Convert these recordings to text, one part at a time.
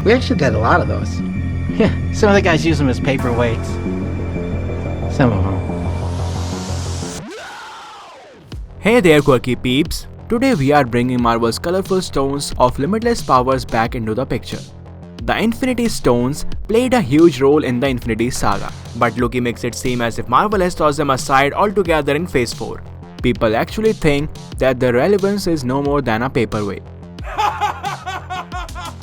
We actually got a lot of those. Yeah, some of the guys use them as paperweights. Some of them. Hey there quirky peeps! Today we are bringing Marvel's colorful stones of limitless powers back into the picture. The Infinity Stones played a huge role in the Infinity Saga, but Loki makes it seem as if Marvel has tossed them aside altogether in Phase 4. People actually think that their relevance is no more than a paperweight.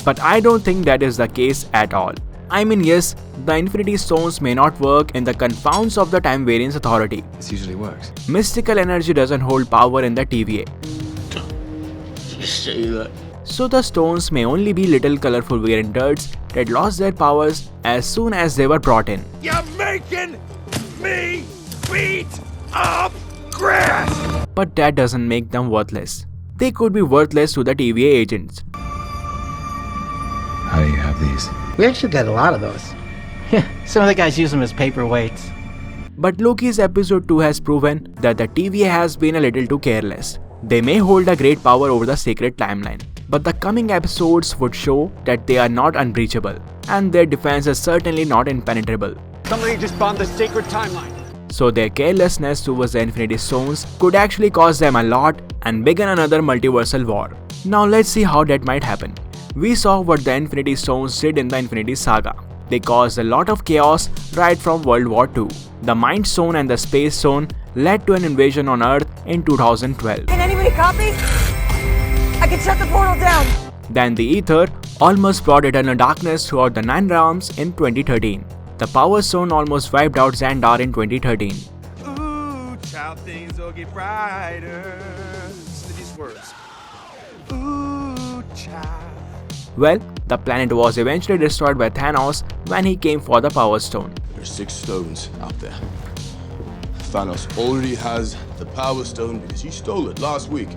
But I don't think that is the case at all. I mean, yes, the Infinity Stones may not work in the confounds of the Time Variance Authority. This usually works. Mystical energy doesn't hold power in the TVA. You say that? So the stones may only be little colorful variant dirt that lost their powers as soon as they were brought in. You're making me beat up grass! But that doesn't make them worthless. They could be worthless to the TVA agents. How do you have these? We actually got a lot of those. Yeah, some of the guys use them as paperweights. But Loki's episode 2 has proven that the TVA has been a little too careless. They may hold a great power over the sacred timeline, but the coming episodes would show that they are not unbreachable, and their defense is certainly not impenetrable. Somebody just bombed the sacred timeline. So their carelessness towards the Infinity Stones could actually cost them a lot and begin another multiversal war. Now let's see how that might happen. We saw what the Infinity Stones did in the Infinity Saga. They caused a lot of chaos right from World War II. The Mind Stone and the Space Stone led to an invasion on Earth in 2012. Can anybody copy? I can shut the portal down. Then the Ether almost brought eternal darkness throughout the Nine Realms in 2013. The Power Stone almost wiped out Xandar in 2013. Ooh, child, things will get brighter. Listen to these words. Ooh, child. Well, the planet was eventually destroyed by Thanos when he came for the Power Stone. There's 6 stones out there. Thanos already has the Power Stone because he stole it last week.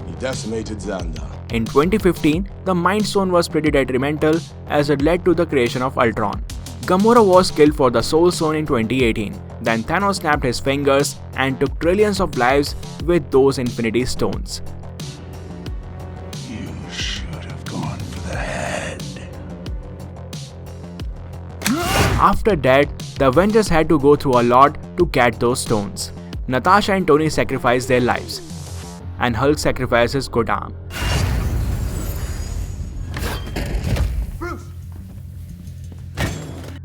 He decimated Xandar. In 2015, the Mind Stone was pretty detrimental as it led to the creation of Ultron. Gamora was killed for the Soul Stone in 2018. Then Thanos snapped his fingers and took trillions of lives with those Infinity Stones. You should have gone for the head. After that, the Avengers had to go through a lot to get those stones. Natasha and Tony sacrificed their lives, and Hulk sacrifices good arm.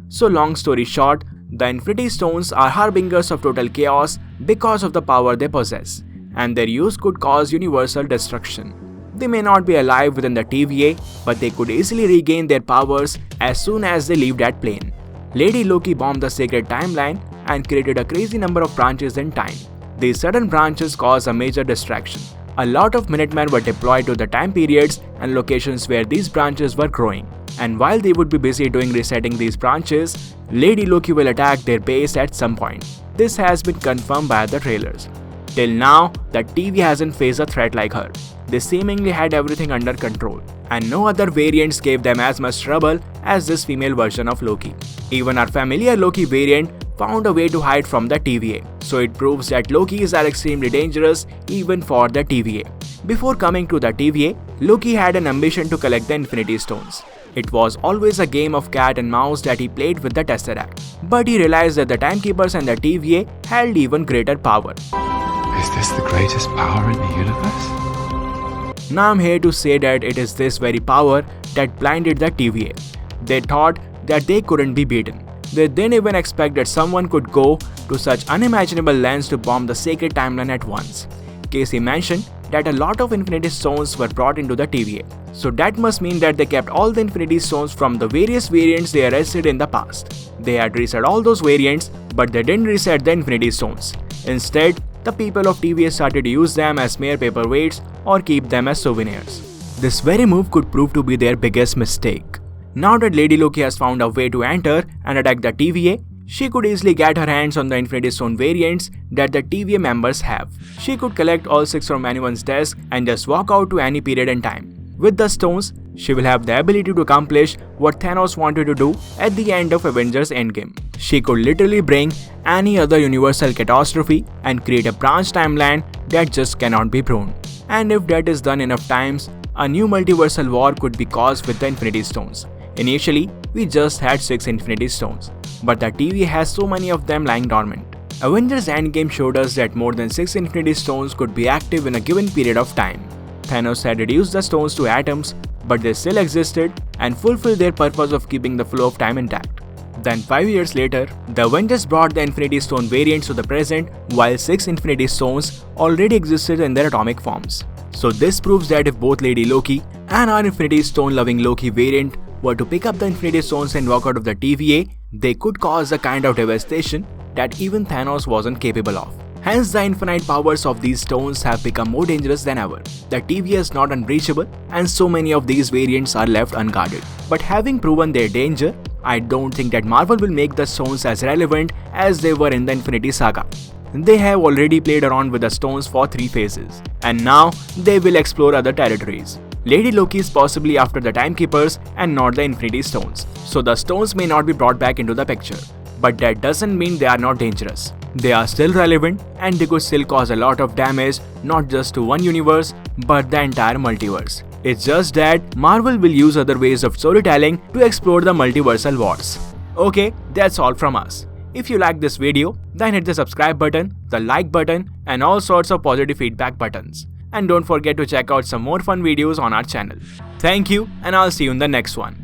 So long story short, the Infinity Stones are harbingers of total chaos because of the power they possess, and their use could cause universal destruction. They may not be alive within the TVA, but they could easily regain their powers as soon as they leave that plane. Lady Loki bombed the sacred timeline and created a crazy number of branches in time. These sudden branches caused a major distraction. A lot of Minutemen were deployed to the time periods and locations where these branches were growing. And while they would be busy doing resetting these branches, Lady Loki will attack their base at some point. This has been confirmed by the trailers. Till now, the TVA hasn't faced a threat like her. They seemingly had everything under control, and no other variants gave them as much trouble as this female version of Loki. Even our familiar Loki variant found a way to hide from the TVA, so it proves that Lokis are extremely dangerous even for the TVA. Before coming to the TVA, Loki had an ambition to collect the Infinity Stones. It was always a game of cat and mouse that he played with the Tesseract, but he realized that the Timekeepers and the TVA held even greater power. Is this the greatest power in the universe? Now I'm here to say that it is this very power that blinded the TVA. They thought that they couldn't be beaten. They didn't even expect that someone could go to such unimaginable lengths to bomb the sacred timeline at once. Casey mentioned that a lot of Infinity Stones were brought into the TVA. So that must mean that they kept all the Infinity Stones from the various variants they arrested in the past. They had reset all those variants, but they didn't reset the Infinity Stones. Instead, the people of TVA started to use them as mere paperweights or keep them as souvenirs. This very move could prove to be their biggest mistake. Now that Lady Loki has found a way to enter and attack the TVA, she could easily get her hands on the Infinity Stone variants that the TVA members have. She could collect all 6 from anyone's desk and just walk out to any period in time. With the stones, she will have the ability to accomplish what Thanos wanted to do at the end of Avengers Endgame. She could literally bring any other universal catastrophe and create a branch timeline that just cannot be pruned. And if that is done enough times, a new multiversal war could be caused with the Infinity Stones. Initially, we just had 6 Infinity Stones, but the TVA has so many of them lying dormant. Avengers Endgame showed us that more than 6 Infinity Stones could be active in a given period of time. Thanos had reduced the stones to atoms, but they still existed and fulfilled their purpose of keeping the flow of time intact. Then 5 years later, the Avengers brought the Infinity Stone variants to the present while 6 Infinity Stones already existed in their atomic forms. So this proves that if both Lady Loki and our Infinity Stone loving Loki variant were to pick up the Infinity Stones and walk out of the TVA, they could cause a kind of devastation that even Thanos wasn't capable of. Hence, the infinite powers of these stones have become more dangerous than ever. The TVA is not unbreachable, and so many of these variants are left unguarded. But having proven their danger, I don't think that Marvel will make the stones as relevant as they were in the Infinity Saga. They have already played around with the stones for 3 phases, and now they will explore other territories. Lady Loki is possibly after the Timekeepers and not the Infinity Stones, so the stones may not be brought back into the picture. But that doesn't mean they are not dangerous. They are still relevant and they could still cause a lot of damage, not just to one universe, but the entire multiverse. It's just that Marvel will use other ways of storytelling to explore the multiversal wars. Okay, that's all from us. If you like this video, then hit the subscribe button, the like button, and all sorts of positive feedback buttons. And don't forget to check out some more fun videos on our channel. Thank you, and I'll see you in the next one.